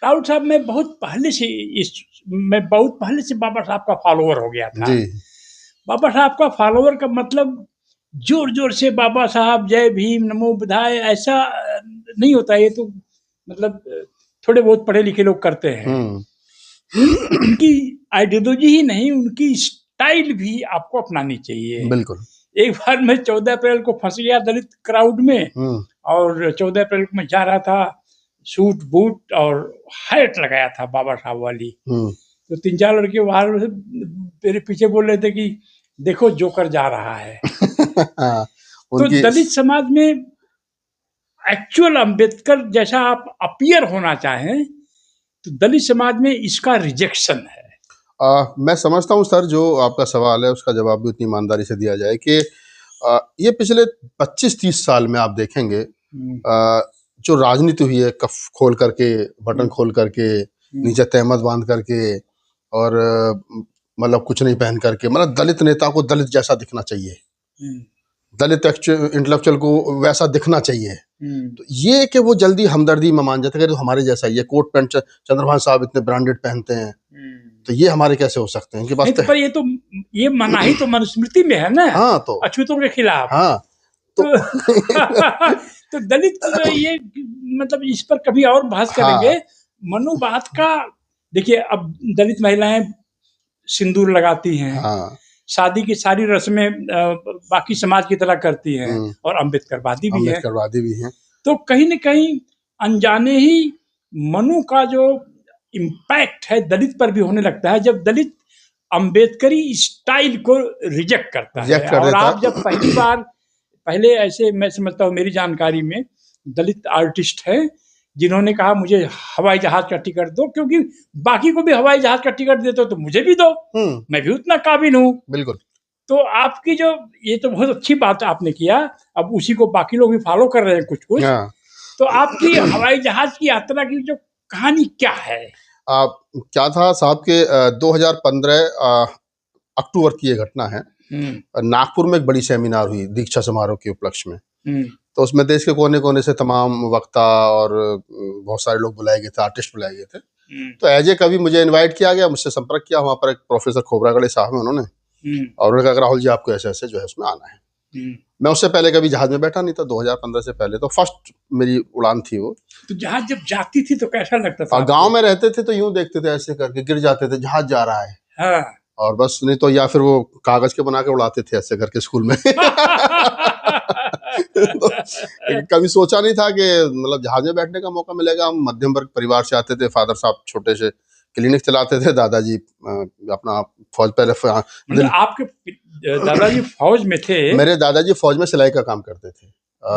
राउत साहब मैं बहुत पहले से बाबा साहब का फॉलोअर हो गया था। जी। बाबा साहब का फॉलोअर का मतलब जोर जोर से बाबा साहब जय भीम नमो बुधाय ऐसा नहीं होता। ये तो मतलब थोड़े बहुत पढ़े लिखे लोग करते हैं। उनकी आइडियोलॉजी ही नहीं, उनकी स्टाइल भी आपको अपनानी चाहिए। बिल्कुल। एक बार मैं 14 अप्रैल को फंस गया दलित क्राउड में, और 14 अप्रैल को मैं जा रहा था, सूट बूट और हैट लगाया था बाबा साहब वाली। तो 3-4 लड़के बाहर मेरे पीछे बोल रहे थे कि देखो जोकर जा रहा है। तो दलित समाज में एक्चुअल अंबेडकर जैसा आप अपीयर होना चाहें तो दलित समाज में इसका रिजेक्शन है। मैं समझता हूँ सर, जो आपका सवाल है उसका जवाब भी उतनी ईमानदारी से दिया जाए कि ये पिछले 25-30 साल में आप देखेंगे जो राजनीति हुई है, कफ खोल करके, बटन खोल करके, नीचे तहमत बांध करके और मतलब कुछ नहीं पहन करके, मतलब दलित नेता को दलित जैसा दिखना चाहिए, दलित इंटेलेक्चुअल को वैसा दिखना चाहिए। तो ये कि वो जल्दी हमदर्दी में मान जाते हैं, तो हमारे जैसा ये कोट पैंट चंद्रभान साहब इतने ब्रांडेड पहनते हैं, तो ये हमारे कैसे हो सकते हैं? इनके पास तो पर ये मनाही तो मनुस्मृति में है ना। हाँ, तो अछूतों के खिलाफ। हाँ तो दलित ये मतलब इस पर कभी और बहस करेंगे। मनुवाद का देखिए, अब दलित महिलाएं सिंदूर लगाती हैं, शादी की सारी रस्में बाकी समाज की तरह करती हैं, और अम्बेडकरवादी भी हैं। तो कहीं न कहीं अनजाने ही मनु का जो इम्पैक्ट है दलित पर भी होने लगता है, जब दलित अम्बेडकरी स्टाइल को रिजेक्ट करता है। और आप जब पहले ऐसे, मैं समझता हूँ मेरी जानकारी में दलित आर्टिस्ट हैं जिन्होंने कहा मुझे हवाई जहाज का टिकट दो, क्योंकि बाकी को भी हवाई जहाज का टिकट देते हो तो मुझे भी दो, मैं भी उतना काबिल हूँ। बिल्कुल। तो आपकी जो ये तो बहुत अच्छी बात आपने किया, अब उसी को बाकी लोग भी फॉलो कर रहे हैं कुछ कुछ। तो आपकी हवाई जहाज की यात्रा की जो कहानी क्या है? क्या था साहब के 2015 अक्टूबर की ये घटना है। नागपुर में एक बड़ी सेमिनार हुई दीक्षा समारोह के उपलक्ष्य में। तो उसमें देश के कोने कोने से तमाम वक्ता और बहुत सारे लोग बुलाए गए थे, आर्टिस्ट बुलाए गए थे। तो एज ए कवि मुझे इनवाइट किया गया, मुझसे संपर्क किया वहाँ पर एक प्रोफेसर खोबरागड़े साहब है, उन्होंने और उन्होंने कहा राहुल जी आपको ऐसे ऐसे जो है उसमें आना है। मैं उससे पहले कभी जहाज में बैठा नहीं था, 2015 से पहले, तो फर्स्ट मेरी उड़ान थी वो। तो जहाज जब जाती थी तो कैसा लगता था? गाँव में रहते थे तो यूं देखते थे, ऐसे करके गिर जाते थे, जहाज जा रहा है। और बस, नहीं तो या फिर वो कागज के बना के उड़ाते थे ऐसे करके स्कूल में। तो कभी सोचा नहीं था कि मतलब जहाज में बैठने का मौका मिलेगा। हम मध्यम वर्ग परिवार से आते थे, फादर साहब छोटे से क्लिनिक चलाते थे, दादाजी अपना फौज पहले। मतलब आपके दादाजी फौज में थे? मेरे दादाजी फौज में सिलाई का काम करते थे।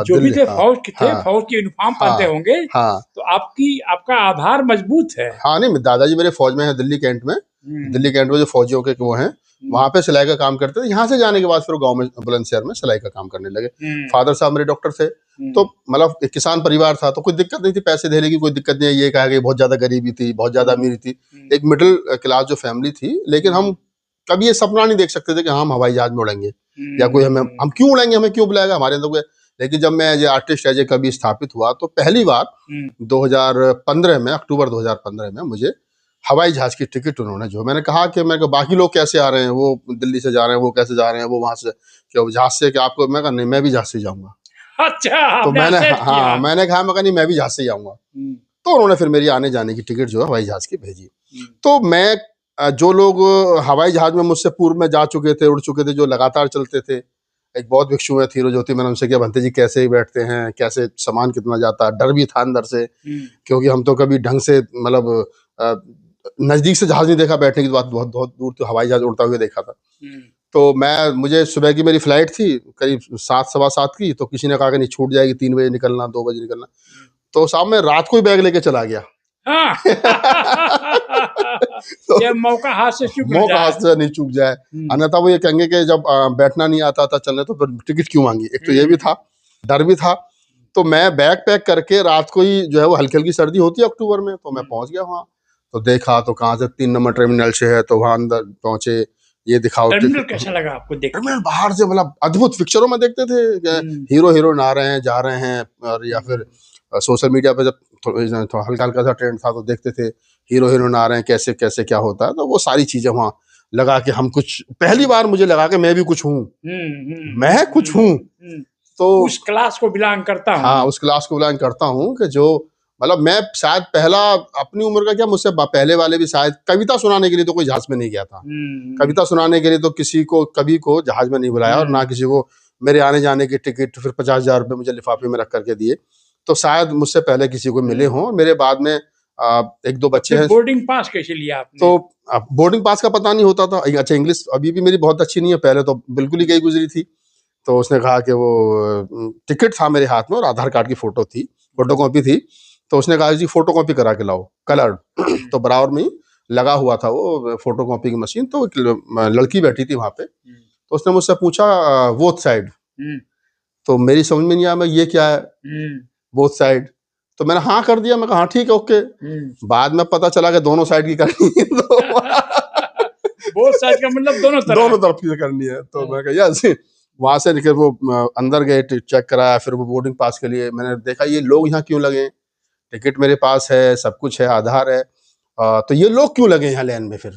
जो भी थे फौज के थे, फौज की यूनिफॉर्म पहनते होंगे। तो आपका आधार मजबूत है। नहीं, दादाजी मेरे फौज में है, दिल्ली कैंट में। दिल्ली कैंट में जो फौजियों के वो हैं, वहाँ पे सिलाई का काम करते थे। यहाँ से जाने के बाद फिर गांव में बुलंदशहर में सिलाई का काम करने लगे। फादर साहब मेरे डॉक्टर थे। तो मतलब एक किसान परिवार था, तो कोई दिक्कत नहीं थी, पैसे देने की कोई दिक्कत नहीं है। ये कहा कि बहुत ज्यादा गरीबी थी, बहुत ज्यादा अमीरी थी, एक मिडिल क्लास जो फैमिली थी। लेकिन हम कभी ये सपना नहीं देख सकते थे कि हम हवाई जहाज में उड़ेंगे या कोई हम क्यों उड़ेंगे, हमें क्यों बुलाएगा, हमारे अंदर कोई। लेकिन जब मैं as a artist, as a कवि स्थापित हुआ, तो पहली बार 2015 में, अक्टूबर 2015 में मुझे हवाई जहाज की टिकट उन्होंने, जो मैंने कहा कि मैं बाकी लोग कैसे आ रहे हैं, वो दिल्ली से जा रहे हैं, वो कैसे जा रहे हैं, वो वहां से क्या जहाज से, कि आपको, मैं कहा नहीं, मैं भी जहाज से जाऊंगा। अच्छा, तो मैंने मैंने कहा, मैं नहीं, मैं भी जहाज से जाऊंगा। तो उन्होंने फिर मेरी आने जाने की टिकट जो है हवाई जहाज की भेजी। तो मैं, जो लोग हवाई जहाज में मुझसे पूर्व में जा चुके थे, उड़ चुके थे, जो लगातार चलते थे, एक बहुत भिक्षु है थीरो ज्योति, मैंने उनसे किया, भंते जी कैसे बैठते हैं, कैसे सामान कितना जाता है। डर भी था अंदर से, क्योंकि हम तो कभी ढंग से मतलब नजदीक से जहाज नहीं देखा, बैठने की बात बहुत बहुत दूर तो हवाई जहाज उड़ता हुआ देखा था। तो मुझे सुबह की मेरी फ्लाइट थी करीब 7, सवा 7 की। तो किसी ने कहा कि नहीं, छूट जाएगी, 3 बजे निकलना, 2 बजे निकलना। तो साहब मैं रात को ही बैग लेके चला गया। तो ये मौका हाथ से नहीं चूक जाए, अन्यथा वो ये कहेंगे कि जब बैठना नहीं आता था चलने, तो फिर टिकट क्यों मांगी। एक तो ये भी था, डर भी था। तो मैं बैग पैक करके रात को ही, जो है वो हल्की हल्की सर्दी होती है अक्टूबर में, तो मैं पहुंच गया वहाँ। तो देखा तो कहाँ से 3 नंबर टर्मिनल से है, तो वहाँ अंदर पहुंचे, ये दिखाओ। टर्मिनल कैसा लगा आपको देख? टर्मिनल बाहर से मतलब अद्भुत, पिक्चरों में देखते थे हीरो हीरोइन आ रहे हैं, जा रहे हैं, और या फिर सोशल मीडिया पे जब थोड़ा हल्का हल्का सा ट्रेंड था, तो देखते थे हीरो हीरोइन आ रहे हैं, कैसे कैसे क्या होता है, तो वो सारी चीजें वहाँ लगा के हम कुछ, पहली बार मुझे लगा कि मैं भी कुछ हूँ, मैं कुछ हूँ। तो उस क्लास को बिलोंग करता हूँ। हाँ, उस क्लास को बिलोंग करता हूँ कि जो मतलब मैं शायद पहला, अपनी उम्र का क्या, मुझसे पहले वाले भी शायद कविता सुनाने के लिए तो कोई जहाज में नहीं गया था। कविता सुनाने के लिए तो किसी को कभी को जहाज में नहीं बुलाया, और ना किसी को मेरे आने जाने की टिकट फिर 50,000 रुपये मुझे लिफाफे में रख करके दिए। तो शायद मुझसे पहले किसी को मिले हों। मेरे बाद में एक दो बच्चे हैं। बोर्डिंग पास कैसे लिया आपने? तो बोर्डिंग पास का पता नहीं होता था। अच्छा, इंग्लिश अभी भी मेरी बहुत अच्छी नहीं है, पहले तो बिल्कुल ही गई गुजरी थी। तो उसने कहा कि वो टिकट था मेरे हाथ में और आधार कार्ड की फोटो थी, फोटो कॉपी थी। तो उसने कहा जी फोटो कॉपी करा के लाओ, कलर्ड। तो बराबर में लगा हुआ था वो फोटो कॉपी की मशीन। तो एक लड़की बैठी थी वहां पे, तो उसने मुझसे पूछा बोथ साइड। तो मेरी समझ में नहीं आया, मैं ये क्या है बोथ साइड। तो मैंने हाँ कर दिया, मैं कहा हाँ ठीक है ओके। बाद में पता चला कि दोनों साइड की करनी है। तो बोथ साइड का मतलब दोनों तरफ की करनी है। तो मैं कहा यस। वहां से निकल वो अंदर गए, चेक कराया, फिर वो बोर्डिंग पास के लिए मैंने देखा ये लोग यहाँ क्यों लगे, टिकट मेरे पास है, सब कुछ है, आधार है, तो ये लोग क्यों लगे यहाँ लाइन में, फिर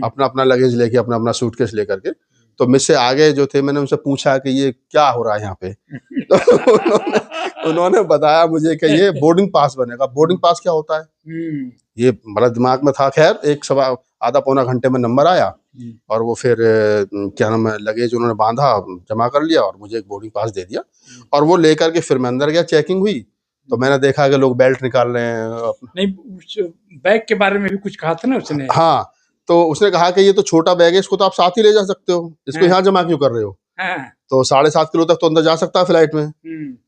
अपना अपना लगेज लेके, अपना अपना सूटकेस लेकर के। तो मुझसे आगे जो थे, मैंने उनसे पूछा कि ये क्या हो रहा है यहाँ पे। तो उन्होंने बताया मुझे कि ये बोर्डिंग पास बनेगा। बोर्डिंग पास क्या होता है ये मतलब दिमाग में था। खैर एक सवा आधा पौना घंटे में नंबर आया, और वो फिर क्या नाम है, लगेज उन्होंने बांधा, जमा कर लिया, और मुझे एक बोर्डिंग पास दे दिया। और वो लेकर के फिर मैं अंदर गया, चेकिंग हुई, तो मैंने देखा कि लोग बेल्ट निकाल रहे हैं। नहीं, बैग के बारे में भी कुछ कहा था ना उसने? हाँ, तो उसने कहा कि ये तो छोटा बैग है, इसको तो आप साथ ही ले जा सकते हो, इसको यहाँ जमा क्यों कर रहे हो। तो 7.5 किलो तक तो अंदर जा सकता है फ्लाइट में।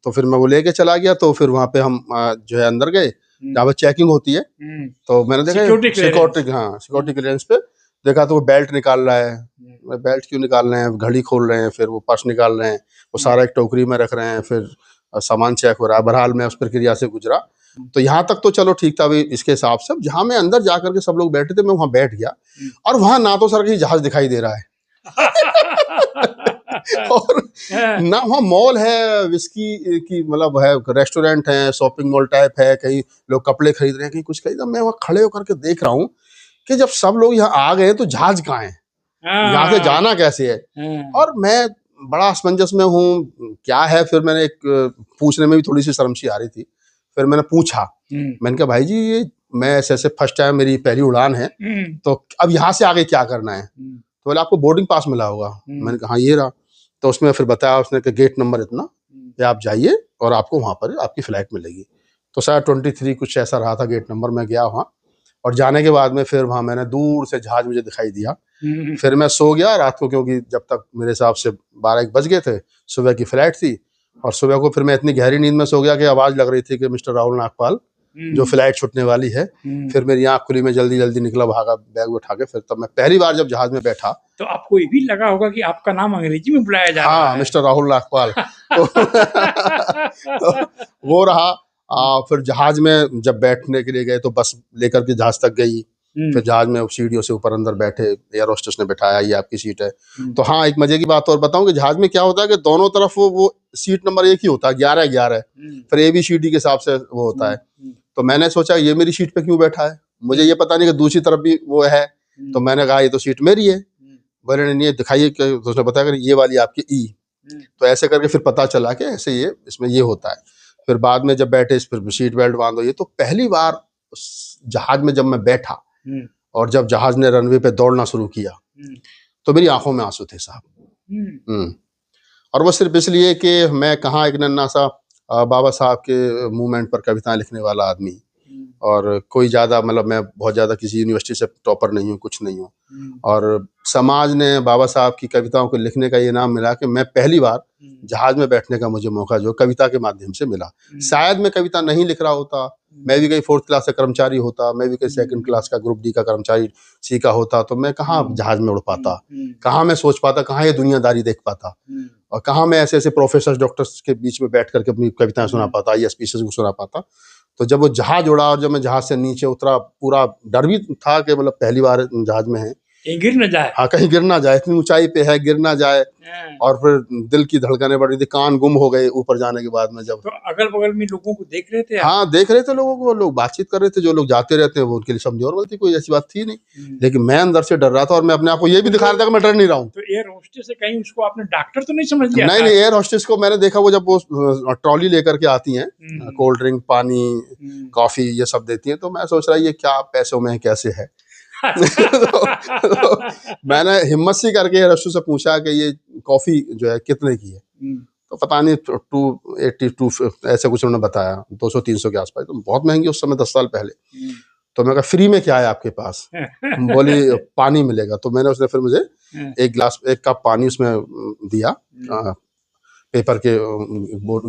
तो फिर मैं वो लेके चला गया। तो फिर वहां पे हम जो है अंदर गए, जहाँ पे चेकिंग होती है। तो मैंने देखा सिक्योरिटी क्लियरेंस पे देखा, तो वो बेल्ट निकाल रहा है। बेल्ट क्यों निकाल रहे हैं, घड़ी खोल रहे हैं, फिर वो पर्स निकाल रहे हैं, वो सारा एक टोकरी में रख रहे हैं, फिर सामान चेक हो रहा है। बहरहाल मैं उस प्रक्रिया से गुजरा। तो यहाँ तक तो चलो ठीक था भाई, इसके हिसाब से। जहाँ मैं अंदर जाकर के सब लोग बैठे थे, मैं वहां बैठ गया, और वहां ना तो सर कहीं जहाज दिखाई दे रहा है और ना वहाँ मॉल है, विस्की की मतलब है, रेस्टोरेंट है, शॉपिंग मॉल टाइप है, कहीं लोग कपड़े खरीद रहे हैं, कहीं कुछ खरीद। मैं वहाँ खड़े होकर के देख रहा हूँ कि जब सब लोग यहाँ आ गए तो जहाज कहाँ है, यहाँ से जाना कैसे है। और मैं बड़ा असमंजस में हूँ, क्या है। फिर मैंने एक पूछने में भी थोड़ी सी शर्म सी आ रही थी। फिर मैंने पूछा, मैंने कहा भाई जी ये मैं ऐसे फर्स्ट टाइम मेरी पहली उड़ान है, तो अब यहाँ से आगे क्या करना है। तो बोले आपको बोर्डिंग पास मिला होगा। मैंने कहा हाँ ये रहा। तो उसमें फिर बताया उसने कि गेट नंबर इतना पे आप जाइए और आपको वहाँ पर आपकी फ्लाइट मिलेगी। तो शायद 23 कुछ ऐसा रहा था गेट नंबर। मैं गया वहाँ, और जाने के बाद में फिर वहाँ मैंने दूर से जहाज मुझे दिखाई दिया। फिर मैं सो गया रात को, क्योंकि जब तक मेरे हिसाब से 12-1 बज गए थे, सुबह की फ्लाइट थी। और सुबह को फिर मैं इतनी गहरी नींद में सो गया कि आवाज़ लग रही थी कि मिस्टर राहुल नागपाल जो फ्लाइट छूटने वाली है। फिर मेरी आँख खुली, मैं जल्दी जल्दी निकला, भागा बैग उठा के। फिर तब मैं पहली बार जब जहाज में बैठा, तो आपको ये भी लगा होगा कि आपका नाम अंग्रेजी में बुलाया जा रहा है। हाँ, मिस्टर राहुल नागपाल। तो वो रहा। फिर जहाज में जब बैठने के लिए गए, तो बस लेकर के जहाज तक गई। फिर जहाज में सीढ़ियों से ऊपर अंदर बैठे, एयर होस्टेस ने बैठाया, ये आपकी सीट है। तो हाँ, एक मजे की बात और बताऊं कि जहाज में क्या होता है कि दोनों तरफ वो सीट नंबर एक ही होता है, 11-11। फिर ABCD के हिसाब से वो होता है। तो मैंने सोचा ये मेरी सीट पे क्यों बैठा है, मुझे ये पता नहीं कि दूसरी तरफ भी वो है। तो मैंने कहा ये तो सीट मेरी है। बोले नहीं दिखाइए। तो उसने बताया कि ये वाली आपकी ई। तो ऐसे करके फिर पता चला कि ऐसे ये इसमें ये होता है। फिर बाद में जब बैठे, फिर सीट बेल्ट बांधो। ये तो पहली बार जहाज में जब मैं बैठा, और जब जहाज ने रनवे पे दौड़ना शुरू किया, तो मेरी आंखों में आंसू थे साहब। और वो सिर्फ इसलिए कि मैं कहाँ एक नन्हा सा बाबा साहब के मूवमेंट पर कविताएं लिखने वाला आदमी, और कोई ज़्यादा मतलब मैं बहुत ज़्यादा किसी यूनिवर्सिटी से टॉपर नहीं हूँ, कुछ नहीं हूँ। और समाज ने बाबा साहब की कविताओं को लिखने का ये नाम मिला कि मैं पहली बार जहाज में बैठने का मुझे मौका जो कविता के माध्यम से मिला। शायद मैं कविता नहीं लिख रहा होता, मैं भी कहीं 4th क्लास का कर्मचारी होता, मैं भी कहीं 2nd क्लास का ग्रुप D का कर्मचारी C का होता, तो मैं कहाँ जहाज में उड़ पाता, कहाँ मैं सोच पाता, कहाँ ये दुनियादारी देख पाता, और कहाँ मैं ऐसे ऐसे प्रोफेसर डॉक्टर्स के बीच में बैठ करके अपनी कविताएं सुना पाता, IAS स्पीचेस को सुना पाता। तो जब वो जहाज उड़ा और जब मैं जहाज से नीचे उतरा, पूरा डर भी था कि मतलब पहली बार जहाज में है। गिर न जाए। हाँ, कहीं गिर ना जाए, इतनी ऊंचाई पे है, गिर ना जाए। और फिर दिल की धड़कनें बढ़ रही थी, कान गुम हो गए ऊपर जाने के बाद में जब। तो अगल बगल में लोगों को देख रहे थे आप? हाँ, देख रहे थे लोगों को, लोग बातचीत कर रहे थे, जो लोग जाते रहते हैं वो उनके लिए सब नॉर्मल थी, कोई ऐसी बात थी नहीं। लेकिन मैं अंदर से डर रहा था और मैं अपने आप को ये भी दिखा रहा था कि मैं डर नहीं रहा हूँ। तो एयर होस्टेस से कहीं उसको आपने डॉक्टर तो नहीं समझ लिया? नहीं नहीं, एयर होस्टेस को मैंने देखा, वो जब वो ट्रॉली लेकर के आती हैं, कोल्ड ड्रिंक, पानी, कॉफी ये सब देती हैं, तो मैं सोच रहा ये क्या पैसों में कैसे है। तो मैंने हिम्मत सी करके एयर होस्टेस से पूछा कि ये कॉफी जो है कितने की है? तो पता नहीं 282 ऐसे कुछ उन्होंने बताया, 200-300 के आसपास। तो बहुत महंगी उस समय, 10 साल पहले। तो मैं कहा फ्री में क्या है आपके पास? बोली पानी मिलेगा। तो मैंने उसने फिर मुझे एक कप पानी उसमें दिया, पेपर के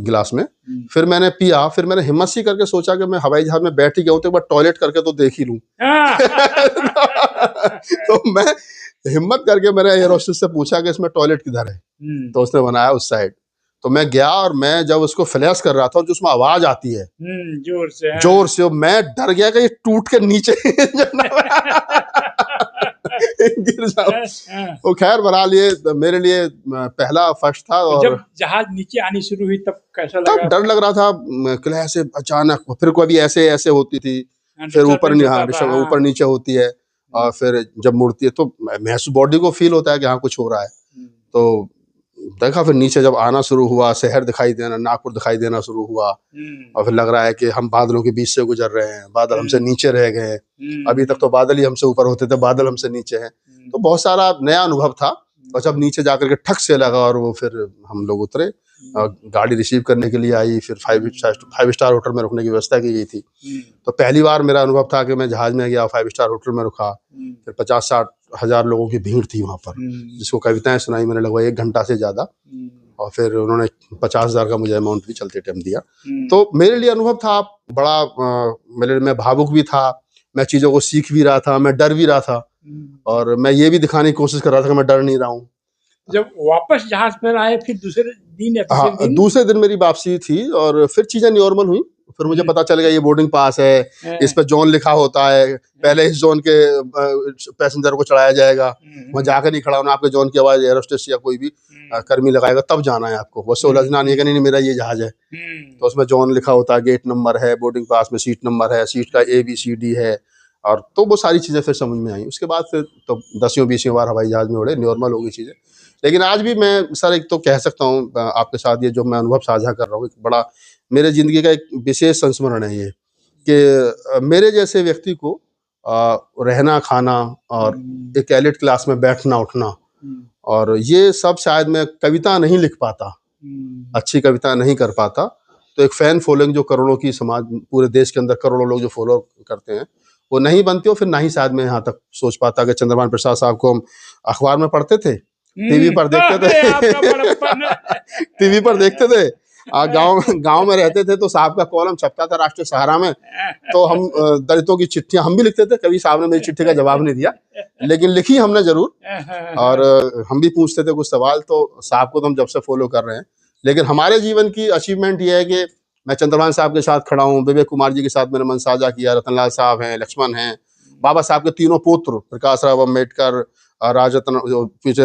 गिलास में। फिर मैंने पिया। फिर मैंने हिम्मत सी करके सोचा कि मैं हवाई जहाज में बैठ ही गया हूं तो एक बार टॉयलेट करके तो देख ही लूं। तो मैं हिम्मत करके मैंने एयर होस्टेस से पूछा कि इसमें टॉयलेट किधर है? तो उसने बनाया उस साइड। तो मैं गया और मैं जब उसको फ्लैश कर रहा था और जो उसमें आवाज आती है जोर से, मैं डर गया कि ये टूट के नीचे गिर जाऊं। वो खैर बना लिए, मेरे लिए पहला फर्स्ट था। और जब जहाज नीचे आनी शुरू हुई तब कैसा लगा? तब डर लग रहा था, क्लैश से अचानक, फिर कभी ऐसे ऐसे होती थी, फिर ऊपर नीचे होती है, और फिर जब मुड़ती है तो महसूस बॉडी को फील होता है कि हाँ कुछ हो रहा है। तो देखा, फिर नीचे जब आना शुरू हुआ, शहर दिखाई देना, नागपुर दिखाई देना शुरू हुआ, और फिर लग रहा है कि हम बादलों के बीच से गुजर रहे हैं, बादल हमसे नीचे रह गए हैं। अभी तक तो बादल ही हमसे ऊपर होते थे, बादल हमसे नीचे हैं। तो बहुत सारा नया अनुभव था। और जब नीचे जाकर के ठक से लगा और वो फिर हम लोग उतरे, गाड़ी रिसीव करने के लिए आई, फिर 5 स्टार होटल में रुकने की व्यवस्था की गई थी। तो पहली बार मेरा अनुभव था कि मैं जहाज में गया, 5 स्टार होटल में रुका। फिर 50-60 हजार लोगों की भीड़ थी वहां पर, जिसको कविताएं सुनाई मैंने लगभग 1 घंटा से ज्यादा। और फिर उन्होंने 50,000 का मुझे अमाउंट भी चलते टाइम दिया। तो मेरे लिए अनुभव था बड़ा, मैं भावुक भी था, मैं चीजों को सीख भी रहा था, मैं डर भी रहा था, और मैं ये भी दिखाने की कोशिश कर रहा था कि मैं डर नहीं रहा हूँ। जब वापस जहाज पर आए फिर दूसरे दिन या तीसरे दिन? दूसरे दिन मेरी वापसी थी और फिर चीजें नॉर्मल हुई। फिर मुझे पता चल गया ये बोर्डिंग पास है, इस पे जोन लिखा होता है, पहले इस जोन के पैसेंजर को चढ़ाया जाएगा, वहाँ जाकर नहीं खड़ा होना, आपके जोन की आवाज एयर होस्टेस या कोई भी कर्मी लगाएगा तब जाना है आपको, वैसे उलझना नहीं है कि नहीं मेरा ये जहाज है। तो उसमें जोन लिखा होता है, गेट नंबर है, बोर्डिंग पास में सीट नंबर है, सीट का ABCD है। और तो वो सारी चीजें फिर समझ में आई। उसके बाद फिर तो 10वीं-20वीं बार हवाई जहाज में उड़े, नॉर्मल हो गई चीजें। लेकिन आज भी मैं सर एक तो कह सकता हूँ आपके साथ, ये जो मैं अनुभव साझा कर रहा हूँ, एक बड़ा मेरे जिंदगी का एक विशेष संस्मरण है ये, कि मेरे जैसे व्यक्ति को रहना, खाना और एक एलिट क्लास में बैठना उठना, और ये सब शायद मैं कविता नहीं लिख पाता, अच्छी कविता नहीं कर पाता। तो एक फैन फॉलोइंग जो करोड़ों की समाज, पूरे देश के अंदर करोड़ों लोग जो फॉलो करते हैं, वो नहीं बनती, और फिर ना ही शायद मैं यहाँ तक सोच पाता कि चंद्रभान प्रसाद साहब को हम अखबार में पढ़ते थे, टीवी पर देखते थे टीवी पर देखते थे। गांव में रहते थे तो साहब का कॉलम छपता था राष्ट्रीय सहारा में, तो हम दलितों की चिट्ठियां हम भी लिखते थे। कभी साहब ने मेरी चिट्ठी का जवाब नहीं दिया, लेकिन लिखी हमने जरूर, और हम भी पूछते थे कुछ सवाल। तो साहब को तो हम जब से फॉलो कर रहे हैं। लेकिन हमारे जीवन की अचीवमेंट ये है कि मैं चंद्रभान साहब के साथ खड़ा हूँ, विवेक कुमार जी के साथ मैंने मन साझा किया, रतनलाल साहब हैं, लक्ष्मण हैं, बाबा साहब के तीनों पुत्र प्रकाश राव अम्बेडकर, राजरत्न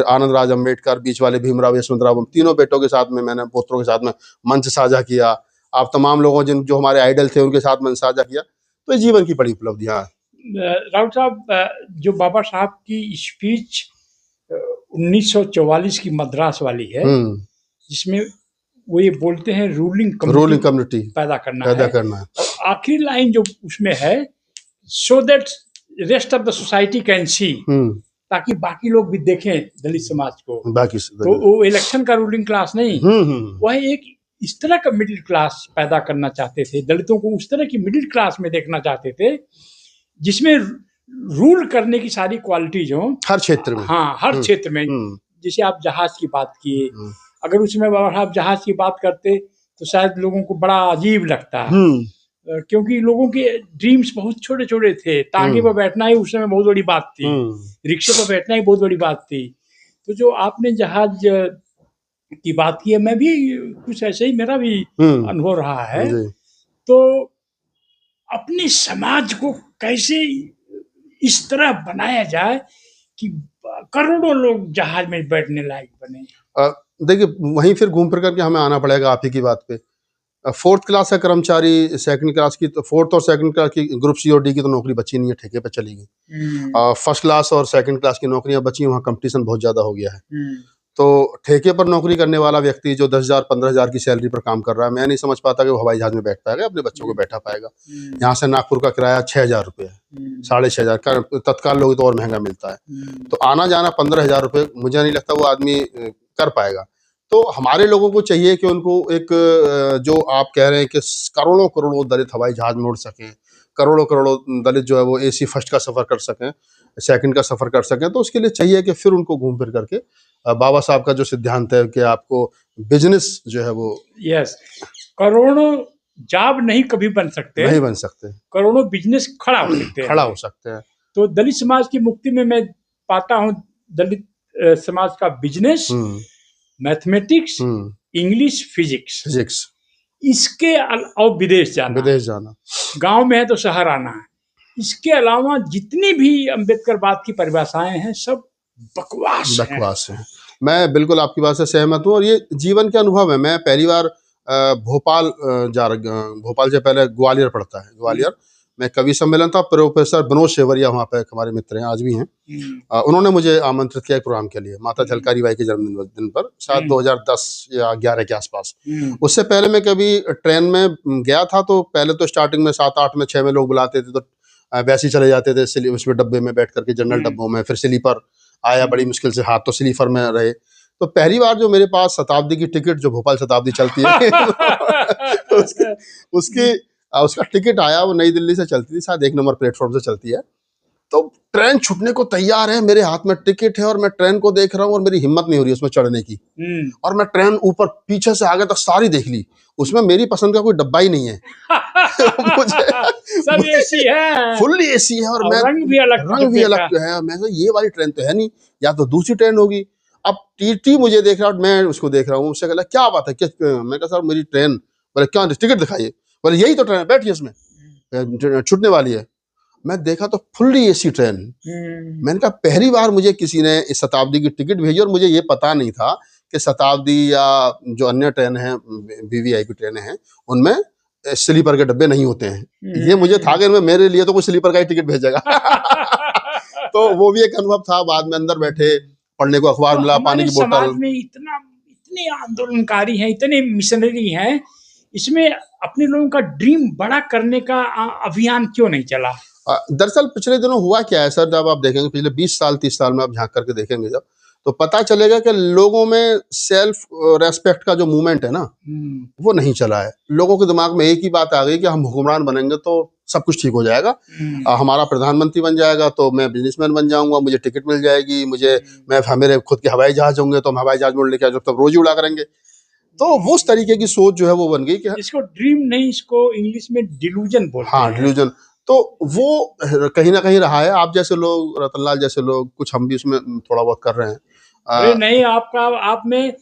आनंद राज अम्बेडकर, बीच वाले भीमराव यशवंतराव, तीनों बेटों के साथ में मैंने, पुत्रों के साथ में मंच साझा किया। आप तमाम लोगों जो हमारे आइडल थे उनके साथ मंच साझा किया। तो जीवन की बड़ी उपलब्धियां। राउत साहब, जो बाबा साहब की स्पीच 1944 की मद्रास वाली है, जिसमें वो ये बोलते हैं रूलिंग कम्युनिटी पैदा करना है। आखिरी लाइन जो उसमें है, so that rest of the society can see, ताकि बाकी लोग भी देखें दलित समाज को। तो वो इलेक्शन का रूलिंग क्लास नहीं, वह एक इस तरह का मिडिल क्लास पैदा करना चाहते थे, दलितों को उस तरह की मिडिल क्लास में देखना चाहते थे जिसमें रूल करने की सारी क्वालिटीज हो हर क्षेत्र में। हाँ, हर क्षेत्र में। जैसे आप जहाज की बात किए, अगर उसमें आप जहाज की बात करते तो शायद लोगों को बड़ा अजीब लगता है, क्योंकि लोगों के ड्रीम्स बहुत छोटे छोटे थे। टांगे पर बैठना ही उस समय बहुत बड़ी बात थी, रिक्शे पर बैठना ही बहुत बड़ी बात थी। तो जो आपने जहाज की बात की है, मैं भी कुछ ऐसे ही, मेरा भी अनुभव रहा है। तो अपने समाज को कैसे इस तरह बनाया जाए कि करोड़ों लोग जहाज में बैठने लायक बने। देखिए, वहीं फिर घूम फिर करके हमें आना पड़ेगा आप ही की बात पे। फोर्थ क्लास का कर्मचारी, सेकंड क्लास की तो फोर्थ और सेकंड क्लास की ग्रुप सी और डी की तो नौकरी बची नहीं है, ठेके पे चली गई। फर्स्ट क्लास और सेकंड क्लास की नौकरियां बची, वहाँ कंपटीशन बहुत ज्यादा हो गया है। तो ठेके पर नौकरी करने वाला व्यक्ति जो 10,000 15,000 की सैलरी पर काम कर रहा है, मैं नहीं समझ पाता कि वो हवाई जहाज में बैठ पाएगा, अपने बच्चों को बैठा पाएगा। यहाँ से नागपुर का किराया 6,000 रुपये है, 6,500 तत्काल लोग तो और महंगा मिलता है। तो आना जाना 15,000 रुपये, मुझे नहीं लगता वो आदमी कर पाएगा। तो हमारे लोगों को चाहिए कि उनको एक जो आप कह रहे हैं कि करोड़ों करोड़ों दलित हवाई जहाज में उड़ सकें, करोड़ों करोड़ों दलित जो है वो AC फर्स्ट का सफ़र कर सकें, सेकंड का सफ़र कर सकें, तो उसके लिए चाहिए कि फिर उनको घूम फिर करके बाबा साहब का जो सिद्धांत है कि आपको बिजनेस जो है वो यस, करोड़ों जॉब नहीं कभी बन सकते, नहीं बन सकते, करोड़ों बिजनेस खड़ा हो सकते हैं, खड़ा हो सकते हैं। तो दलित समाज की मुक्ति में मैं पाता हूँ दलित समाज का बिजनेस, मैथमेटिक्स, इंग्लिश, फिजिक्स, इसके और विदेश जाना, गांव में है तो शहर आना है। इसके अलावा जितनी भी अम्बेडकरवाद की परिभाषाएं हैं सब बकवास हैं। मैं बिल्कुल आपकी बात से सहमत हूँ और ये जीवन के अनुभव है। मैं पहली बार भोपाल भोपाल से पहले ग्वालियर पड़ता है, ग्वालियर में कवि सम्मेलन था। प्रोफेसर मनोज शेवरिया वहाँ पे हमारे मित्र हैं, आज भी हैं। उन्होंने मुझे आमंत्रित किया एक प्रोग्राम के लिए, माता झलकारी बाई के जन्मदिन पर, शायद 2010 या 11 के आसपास। उससे पहले मैं कभी ट्रेन में गया था तो पहले तो स्टार्टिंग में 7, 8 में 6 में लोग बुलाते थे, तो वैसे ही चले जाते थे उसमें डब्बे में बैठ करके, जनरल डब्बों में। फिर स्लीपर आया, बड़ी मुश्किल से हाथ तो स्लीपर में रहे। तो पहली बार जो मेरे पास शताब्दी की टिकट, जो भोपाल शताब्दी चलती है उसका टिकट आया, वो नई दिल्ली से चलती थी, शायद 1 नंबर प्लेटफॉर्म से चलती है। तो ट्रेन छूटने को तैयार है, मेरे हाथ में टिकट है और मैं ट्रेन को देख रहा हूँ और मेरी हिम्मत नहीं हो रही उसमें चढ़ने की। और मैं ट्रेन ऊपर पीछे से आगे तक सारी देख ली, उसमें मेरी पसंद का कोई डब्बा ही नहीं है। मुझे सब एसी है, फुल्ली एसी है और मैं रंग भी अलग है। मैं ये वाली ट्रेन तो है नहीं, या तो दूसरी ट्रेन होगी। अब टीटी मुझे देख रहा है, मैं उसको देख रहा हूँ। उससे कहला क्या बात है, मैं कहा सर मेरी ट्रेन। बोले क्या टिकट दिखाइए। बोले यही तो ट्रेन है, बैठिए इसमें, छूटने वाली है। मैं देखा तो फुल्ली एसी ट्रेन। मैंने कहा पहली बार मुझे किसी ने इस शताब्दी की टिकट भेजी और मुझे ये पता नहीं था कि शताब्दी या जो अन्य ट्रेन है, VVIP ट्रेनें हैं, उनमें स्लीपर के डब्बे नहीं होते हैं। ये मुझे था कि मेरे लिए तो कोई स्लीपर का ही टिकट भेजेगा। तो वो भी एक अनुभव था। बाद में अंदर बैठे, पढ़ने को अखबार मिला, पानी की बोतल। समाज में इतने आंदोलनकारी हैं, इतने मिशनरी हैं, इसमें अपने लोगों का ड्रीम बड़ा करने का अभियान क्यों नहीं चला? दरअसल पिछले दिनों हुआ क्या है सर, जब आप देखेंगे पिछले 20 साल 30 साल में आप झांक करके देखेंगे जब, तो पता चलेगा कि लोगों में सेल्फ रेस्पेक्ट का जो मूवमेंट है ना, वो नहीं चला है। लोगों के दिमाग में एक ही बात आ गई कि हम हुक्मरान बनेंगे तो सब कुछ ठीक हो जाएगा, हमारा प्रधानमंत्री बन जाएगा तो मैं बिजनेसमैन बन जाऊंगा, मुझे टिकट मिल जाएगी, मेरे खुद के हवाई जहाज होंगे तो हम हवाई जहाज में उड़ लेके जब तक रोज उड़ा करेंगे। तो वो उस तरीके की सोच जो है वो बन गई कि इसको ड्रीम नहीं, इसको इंग्लिश में डिलूजन बोलते हैं। हाँ, डिलूजन। तो वो कहीं ना कहीं रहा है। आप जैसे लोग, रतनलाल जैसे लोग, कुछ हम भी उसमें थोड़ा बहुत कर रहे हैं। अरे नहीं, आप में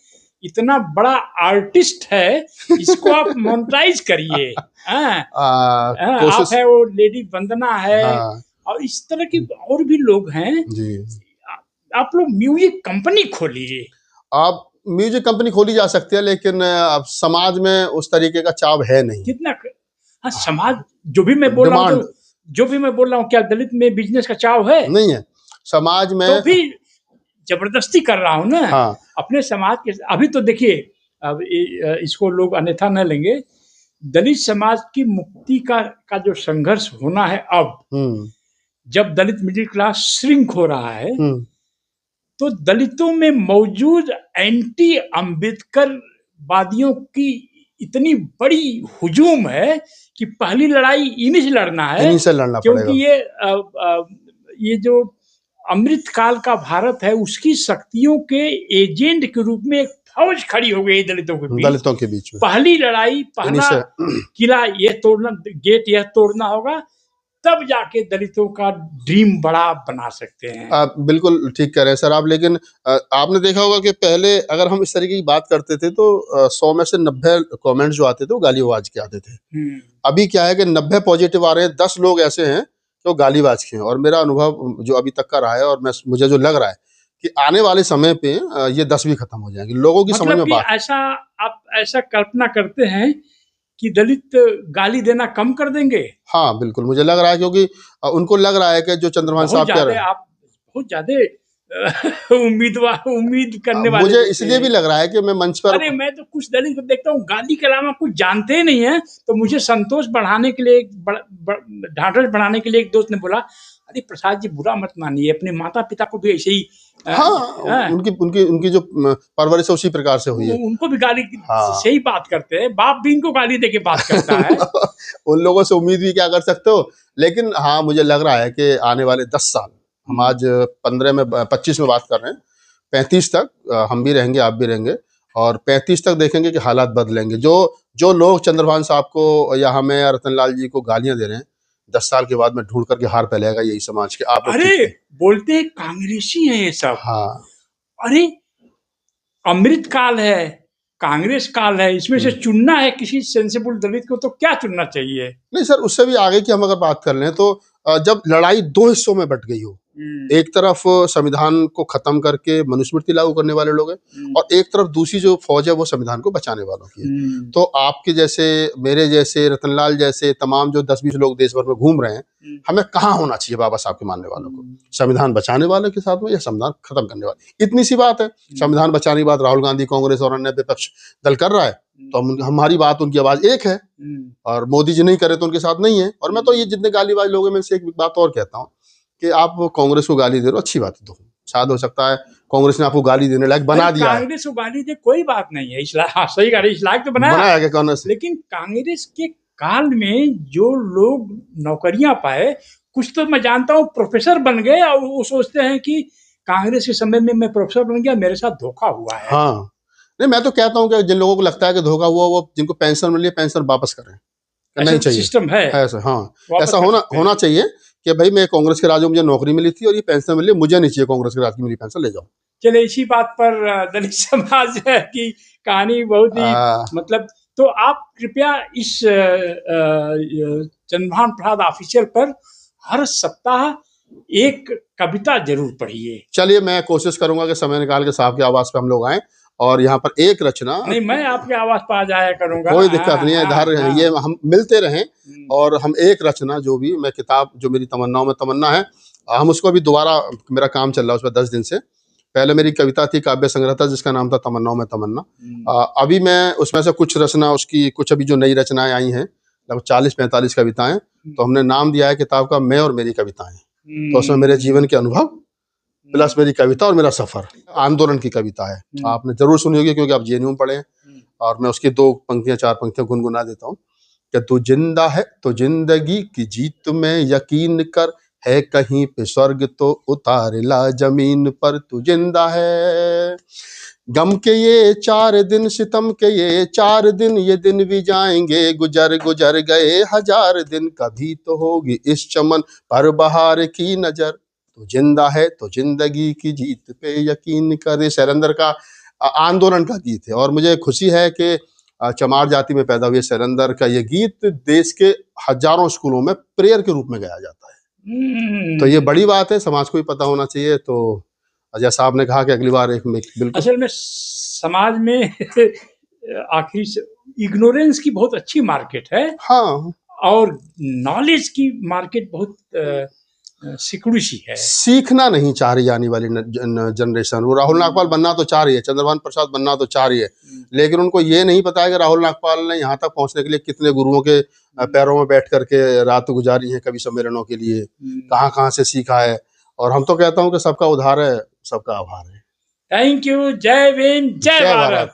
इतना बड़ा आर्टिस्ट है, इसको आप मोनेटाइज करिए। आप है, वो लेडी वंदना है, और इस तरह की और भी लोग हैं जी। आप लोग म्यूजिक कंपनी खोलिए। आप म्यूजिक कंपनी खोली जा सकती है, लेकिन अब समाज में उस तरीके का चाव है नहीं। कितना समाज, जो भी मैं बोल रहा हूँ, क्या दलित में बिजनेस का चाव है? नहीं है समाज में। तो भी जबरदस्ती कर रहा हूँ ना। अपने समाज के। अभी तो देखिए, अब इसको लोग अन्यथा न लेंगे, दलित समाज की मुक्ति का जो संघर्ष होना है अब, जब दलित मिडिल क्लास श्रिंक हो रहा है, तो दलितों में मौजूद एंटी अम्बेडकर वादियों की इतनी बड़ी हुजूम है कि पहली लड़ाई इन्हीं से लड़ना है, क्योंकि ये जो अमृत काल का भारत है, उसकी शक्तियों के एजेंट के रूप में एक फौज खड़ी हो गई दलितों के बीच में। पहली लड़ाई, पहला किला ये तोड़ना, गेट यह तोड़ना होगा, तब जाके दलितों का ड्रीम बड़ा बना सकते हैं। आप बिल्कुल ठीक कह रहे हैं सर आप। लेकिन आपने देखा होगा कि पहले अगर हम इस तरीके की बात करते थे तो 100 में से 90 कमेंट्स जो आते थे वो गाली आवाज के आते थे। अभी क्या है कि 90 पॉजिटिव आ रहे हैं, 10 लोग ऐसे हैं कि तो गालीबाज के हैं। और मेरा अनुभव जो अभी तक का रहा है, और मुझे जो लग रहा है कि आने वाले समय पे ये 10 भी खत्म हो जाएंगे, लोगों की समझ मतलब में कि बात। ऐसा आप ऐसा कल्पना करते हैं कि दलित गाली देना कम कर देंगे? हाँ बिल्कुल, मुझे लग रहा है, क्योंकि उनको लग रहा है कि जो चंद्रभान बहुत साहब कह रहे ज्यादा हैं, आप बहुत ज्यादा उम्मीद करने वाले मुझे लगते इसलिए भी हैं। लग रहा है कि मैं मंच पर, अरे मैं तो कुछ दलित को देखता हूँ गाली के अलावा कुछ जानते ही नहीं है, तो मुझे संतोष बढ़ाने के लिए ढांढस बढ़ाने के लिए एक दोस्त ने बोला, अरे प्रसाद जी बुरा मत मानिए, अपने माता पिता को भी ऐसे ही हाँ उनकी उनकी उनकी जो परवरिश है उसी प्रकार से हुई है। उनको भी गाली हाँ से ही बात करते हैं, बाप भी इनको गाली दे के बात करता है। उन लोगों से उम्मीद भी क्या कर सकते हो। लेकिन हाँ मुझे लग रहा है कि आने वाले 10 साल, हम आज 25 में बात कर रहे हैं, 35 तक हम भी रहेंगे, आप भी रहेंगे, और 35 तक देखेंगे कि हालात बदलेंगे। जो जो लोग चंद्रभान साहब को या हमें या रतनलाल जी को गालियां दे रहे हैं, 10 साल के बाद में ढूंढ करके हार फैलेगा यही समाज के। आप लोग अरे ठीक थे। बोलते हैं कांग्रेसी हैं ये सब। हाँ अरे अमृत काल है, कांग्रेस काल है, इसमें से चुनना है किसी सेंसिबल दलित को तो क्या चुनना चाहिए? नहीं सर, उससे भी आगे की हम अगर बात कर लें तो जब लड़ाई 2 हिस्सों में बट गई हो, एक तरफ संविधान को खत्म करके मनुस्मृति लागू करने वाले लोग हैं, और एक तरफ दूसरी जो फौज है वो संविधान को बचाने वालों की है। तो आपके जैसे, मेरे जैसे, रतनलाल जैसे तमाम जो 10-20 लोग देश भर में घूम रहे हैं, हमें कहाँ होना चाहिए बाबा साहब के मानने वालों को? संविधान बचाने वालों के साथ में या संविधान खत्म करने वाले? इतनी सी बात है। संविधान बचाने की बात राहुल गांधी, कांग्रेस और अन्य विपक्ष दल कर रहा है, तो हमारी बात, उनकी आवाज एक है, और मोदी जी नहीं करे तो उनके साथ नहीं है। और मैं तो ये जितने गालीबाज लोग हैं, मैं से एक बात और कहता हूँ कि आप कांग्रेस को गाली दे रहे हो, अच्छी बात है, तो शायद हो सकता है कांग्रेस ने आपको गाली देने लायक बना दिया है। कांग्रेस को गाली दे कोई बात नहीं है, हाँ, सही गाली इस लायक तो बनाया क्या कांग्रेस? लेकिन कांग्रेस के काल में जो लोग नौकरियां पाए, कुछ तो मैं जानता हूँ प्रोफेसर बन गए, और वो सोचते हैं कि कांग्रेस के समय में मैं प्रोफेसर बन गया, मेरे साथ धोखा हुआ है। हाँ नहीं, मैं तो कहता हूँ कि जिन लोगों को लगता है कि धोखा हुआ, वो जिनको पेंशन मिली है पेंशन वापस करें, नहीं चाहिए सिस्टम है ऐसा। हाँ ऐसा होना चाहिए कि भाई मैं कांग्रेस के राज में मुझे नौकरी मिली थी और ये पेंशन मिली, मुझे नहीं चाहिए कांग्रेस के राज की मेरी पेंशन, ले जाओ। चले इसी बात पर दलित समाज की कहानी बहुत ही मतलब, तो आप कृपया इस चंद्रभान प्रसाद ऑफिशियल पर हर सप्ताह एक कविता जरूर पढ़िए। चलिए मैं कोशिश करूंगा कि समय निकाल के साहब की आवाज पे हम लोग आए, और यहाँ पर एक रचना, नहीं मैं आपके आवाज पर आ जाया करूंगा, कोई दिक्कत नहीं है, इधर ये हम मिलते रहें, और हम एक रचना, जो भी मैं किताब, जो मेरी तमन्नाओं में तमन्ना है, हम उसको अभी दोबारा, मेरा काम चल रहा है उस पर 10 दिन से। पहले मेरी कविता थी, काव्य संग्रह था, जिसका नाम था तमन्नाओं में तमन्ना। अभी मैं उसमें से कुछ रचना, उसकी कुछ अभी जो नई रचनाएं आई हैं, लगभग 40-45 कविताएं, तो हमने नाम दिया है किताब का मैं और मेरी कविताएं। तो उसमें मेरे जीवन के अनुभव प्लस मेरी कविता और मेरा सफर, आंदोलन की कविता है। आपने जरूर सुनी होगी क्योंकि आप जेएनयू में पढ़े हैं, और मैं उसकी 2 पंक्तियां 4 पंक्तियां गुनगुना देता हूँ कि तू जिंदा है तो जिंदगी की जीत में यकीन कर, है कहीं पे स्वर्ग तो उतार ला जमीन पर, तू जिंदा है। गम के ये 4 दिन, सितम के ये 4 दिन, ये दिन भी जाएंगे, गुजर गुजर गए 1000 दिन, कभी तो होगी इस चमन पर बहार की नजर, तो जिंदा है तो जिंदगी की जीत पे यकीन करे। शैलेंद्र का आंदोलन का गीत है, और मुझे खुशी है कि चमार जाति में पैदा हुए शैलेंद्र का ये गीत देश के हजारों स्कूलों में प्रेयर के रूप में गाया जाता है। तो ये बड़ी बात है, समाज को भी पता होना चाहिए। तो अजय साहब ने कहा कि अगली बार एक बिल्कुल, असल में समाज में आखिर इग्नोरेंस की बहुत अच्छी मार्केट है, हाँ, और नॉलेज की मार्केट बहुत सिकुड़ी सी है। सीखना नहीं चाह रही आने वाली जनरेशन। वो राहुल नागपाल बनना तो चाह रही है, चंद्रभान प्रसाद बनना तो चाह रही है, लेकिन उनको ये नहीं पता है कि राहुल नागपाल ने यहाँ तक पहुँचने के लिए कितने गुरुओं के पैरों में बैठ करके रात गुजारी है कवि सम्मेलनों के लिए, कहाँ कहाँ से सीखा है। और हम तो कहता हूँ कि सबका उधार है, सबका आभार है। Thank you. जय भीम, जय भारत।